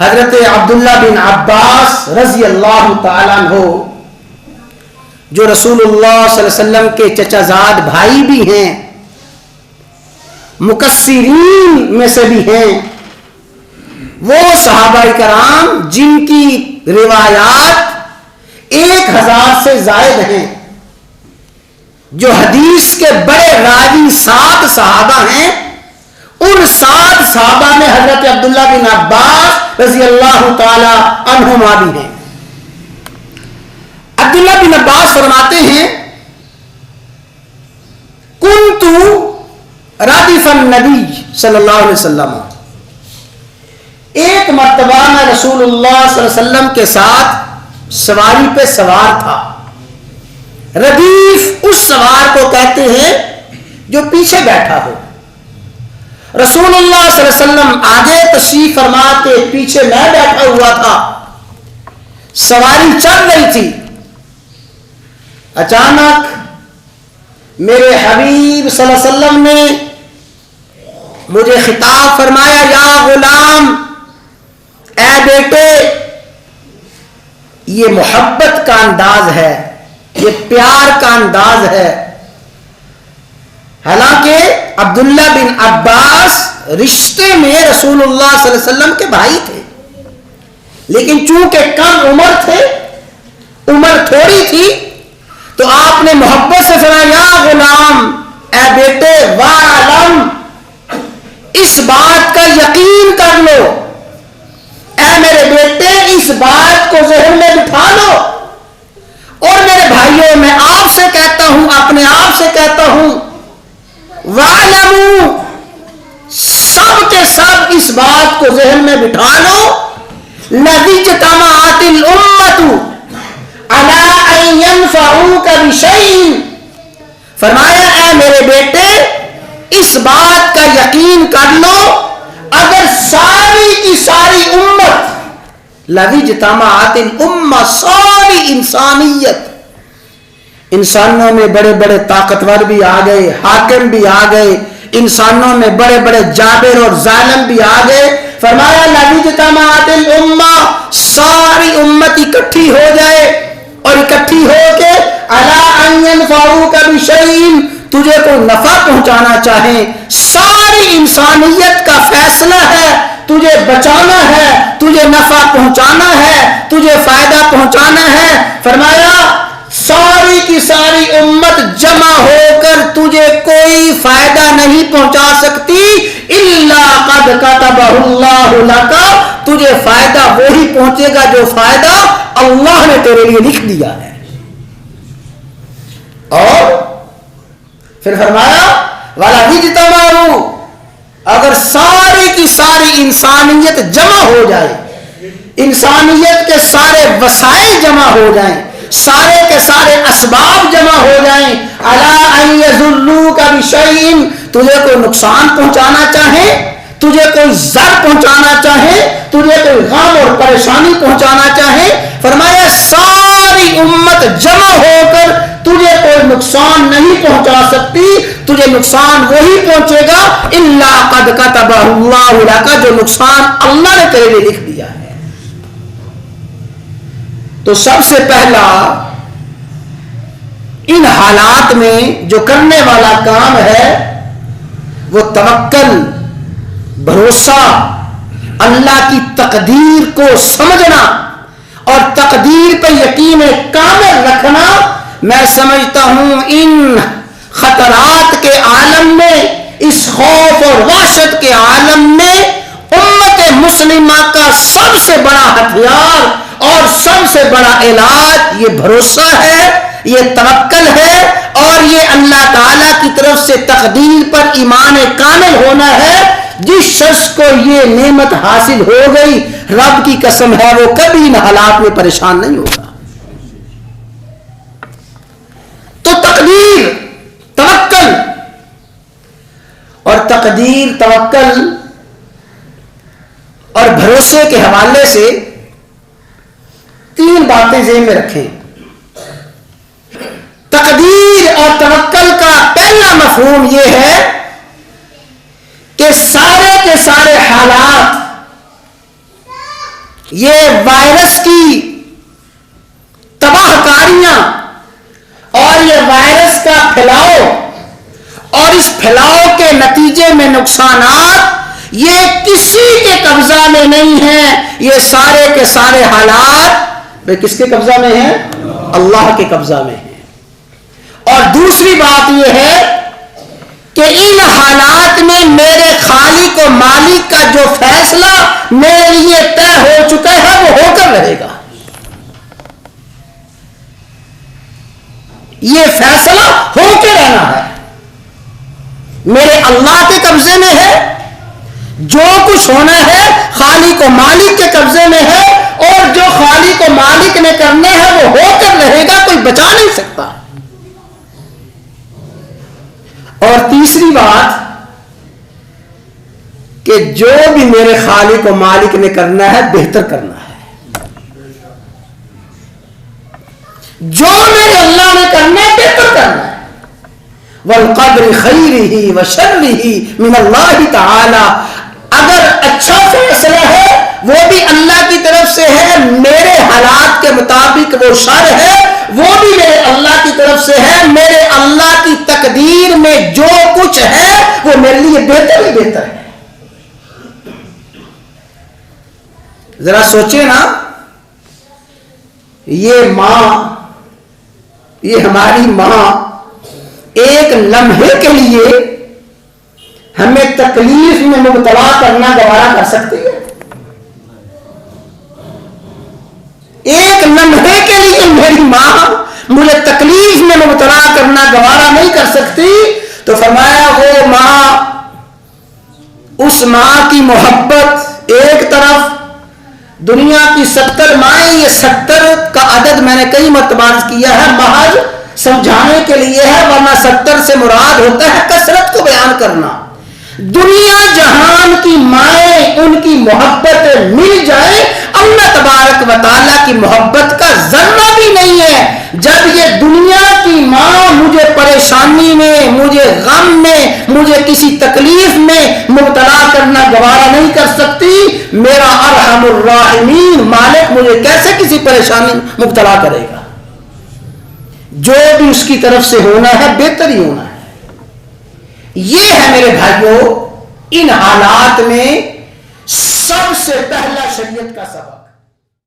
حضرت عبداللہ بن عباس رضی اللہ تعالیٰ عنہ جو رسول اللہ صلی اللہ علیہ وسلم کے چچا زاد بھائی بھی ہیں، مکثرین میں سے بھی ہیں، وہ صحابہ کرام جن کی روایات 1000 سے زائد ہیں، جو حدیث کے بڑے راوی 7 صحابہ ہیں، ان 7 صحابہ میں حضرت عبداللہ بن عباس رضی اللہ تعالی عنہما بھی ہیں۔ عبداللہ بن عباس فرماتے ہیں کنت ردف النبی صلی اللہ علیہ وسلم، ایک مرتبہ میں رسول اللہ صلی اللہ علیہ وسلم کے ساتھ سواری پہ سوار تھا۔ ردیف اس سوار کو کہتے ہیں جو پیچھے بیٹھا ہو۔ رسول اللہ صلی اللہ علیہ وسلم آگے تشریف فرما کے پیچھے میں بیٹھا ہوا تھا، سواری چل رہی تھی۔ اچانک میرے حبیب صلی اللہ علیہ وسلم نے مجھے خطاب فرمایا، یا غلام، اے بیٹے۔ یہ محبت کا انداز ہے، یہ پیار کا انداز ہے۔ حالانکہ عبداللہ بن عباس رشتے میں رسول اللہ صلی اللہ علیہ وسلم کے بھائی تھے، لیکن چونکہ کم عمر تھے، عمر تھوڑی تھی، تو آپ نے محبت سے فرمایا، یا غلام، اے بیٹے، وَعَلَمْ، اس بات کا یقین کر لو، اے میرے بیٹے، اس بات کو ذہن میں بٹھا لو۔ اور میرے بھائیوں، میں آپ سے کہتا ہوں، اپنے آپ سے کہتا ہوں، وَعَلَمُوا، سب کے سب اس بات کو ذہن میں بٹھا لو، لَذِي اجْتَمَعَتِ الْأُمَّةُ عَلَىٰ أَن يَنفَعُوكَ بِشَيْءٍ، فرمایا اے میرے بیٹے، اس بات کا یقین کر لو، اگر ساری کی ساری امت، لَذِي اجْتَمَعَتِ الْأُمَّةُ، ساری انسانیت، انسانوں میں بڑے بڑے طاقتور بھی آ گئے، حاکم بھی آ گئے، انسانوں میں بڑے بڑے جابر اور ظالم بھی آ گئے، فرمایا لَذِي اجْتَمَعَتِ الْأُمَّةُ، ساری امت اکٹھی ہو جائے اور اکٹھی ہو کے عَلَىٰ أَن يَنفَعُوكَ بِشَيْءٍ، تجھے کوئی نفع پہنچانا چاہیں، ساری انسانیت کا فیصلہ ہے، تجھے بچانا ہے، تجھے نفع پہنچانا ہے، تجھے فائدہ پہنچانا ہے، فرمایا ساری کی ساری امت جمع ہو کر تجھے کوئی فائدہ نہیں پہنچا سکتی، الا قد كتبہ اللہ لک، تجھے فائدہ وہی پہنچے گا جو فائدہ اللہ نے تیرے لیے لکھ دیا ہے۔ اور پھر فرمایا وَلَذِي اجْتَمَعُوا، اگر ساری کی ساری انسانیت جمع ہو جائے، انسانیت کے سارے وسائل جمع ہو جائیں، سارے کے سارے اسباب جمع ہو جائیں، عَلَىٰ أَن يَضُرُّوكَ بِشَيْءٍ، تجھے کوئی نقصان پہنچانا چاہے، تجھے کوئی ضر پہنچانا چاہے، تجھے کوئی غم اور پریشانی پہنچانا چاہے، فرمایا ساری امت جمع ہو کر تجھے کوئی نقصان نہیں پہنچا سکتی، تجھے نقصان وہی پہنچے گا الا قد كتبہ اللہ لک، جو نقصان اللہ نے تیرے لیے لکھ دیا ہے۔ تو سب سے پہلا ان حالات میں جو کرنے والا کام ہے وہ توکل، بھروسہ، اللہ کی تقدیر کو سمجھنا اور تقدیر پہ یقین کامل رکھنا۔ میں سمجھتا ہوں ان خطرات کے عالم میں، اس خوف اور وحشت کے عالم میں، امت مسلمہ کا سب سے بڑا ہتھیار اور سب سے بڑا علاج یہ بھروسہ ہے، یہ توکل ہے، اور یہ اللہ تعالیٰ کی طرف سے تقدیر پر ایمان کامل ہونا ہے۔ جس شخص کو یہ نعمت حاصل ہو گئی، رب کی قسم ہے وہ کبھی ان حالات میں پریشان نہیں ہوگا۔ تو تقدیر، توکل، اور تقدیر، توکل اور بھروسے کے حوالے سے 3 باتیں ذہن میں رکھیں۔ تقدیر اور توکل کا پہلا مفہوم یہ ہے کہ سارے کے سارے حالات یہ وائرس کی تباہ کاریاں اور یہ وائرس کا پھیلاؤ اور اس پھیلاؤ کے نتیجے میں نقصانات یہ کسی کے قبضہ میں نہیں ہیں. یہ سارے کے سارے حالات کس کے قبضہ میں ہیں؟ اللہ کے قبضہ میں ہیں. اور دوسری بات یہ ہے کہ ان حالات میں میرے خالق و مالک کا جو فیصلہ میرے لیے طے ہو چکا ہے وہ ہو کر رہے گا. یہ فیصلہ ہو کے رہنا ہے. میرے اللہ کے قبضے میں ہے. جو کچھ ہونا ہے خالق و مالک کے قبضے میں ہے. اور جو خالق و مالک نے کرنا ہے وہ ہو کر رہے گا. کوئی بچا نہیں سکتا. اور تیسری بات کہ جو بھی میرے خالق و مالک نے کرنا ہے بہتر کرنا ہے. جو میرے اللہ نے کرنا ہے بہتر کرنا ہے. والقدر خیرہ وشرہ من اللہ تعالی. اگر اچھا فیصلہ ہے وہ بھی اللہ کی طرف سے ہے. میرے حالات کے مطابق وہ شر ہے وہ بھی میرے اللہ کی طرف سے ہے. میرے اللہ کی تقدیر میں جو کچھ ہے وہ میرے لیے بہتر ہی بہتر ہے. ذرا سوچیں نا, یہ ماں, یہ ہماری ماں ایک لمحے کے لیے ہمیں تکلیف میں مبتلا کرنا گوارا کر سکتی ہے. ایک لمحے کے لیے میری ماں مجھے تکلیف میں مبتلا کرنا گوارا نہیں کر سکتی. تو فرمایا وہ ماں, اس ماں کی محبت ایک طرف, دنیا کی 70 مائیں, یہ 70 کا عدد میں نے کئی مرتبہ کیا ہے محض سمجھانے کے لیے ہے, ورنہ 70 سے مراد ہوتا ہے کثرت کو بیان کرنا. دنیا جہان کی مائیں ان کی محبت مل جائے, اللہ تبارک و تعالیٰ کی محبت کا ذرہ بھی نہیں ہے. جب یہ دنیا کی ماں مجھے پریشانی میں, مجھے غم میں, مجھے کسی تکلیف میں مبتلا کرنا گوارا نہیں کر سکتی, میرا ارحم الراحمین مالک مجھے کیسے کسی پریشانی مبتلا کرے گا. جو بھی اس کی طرف سے ہونا ہے بہتر ہی ہونا ہے. یہ ہے میرے بھائیوں ان حالات میں سب سے پہلا شریعت کا سبب.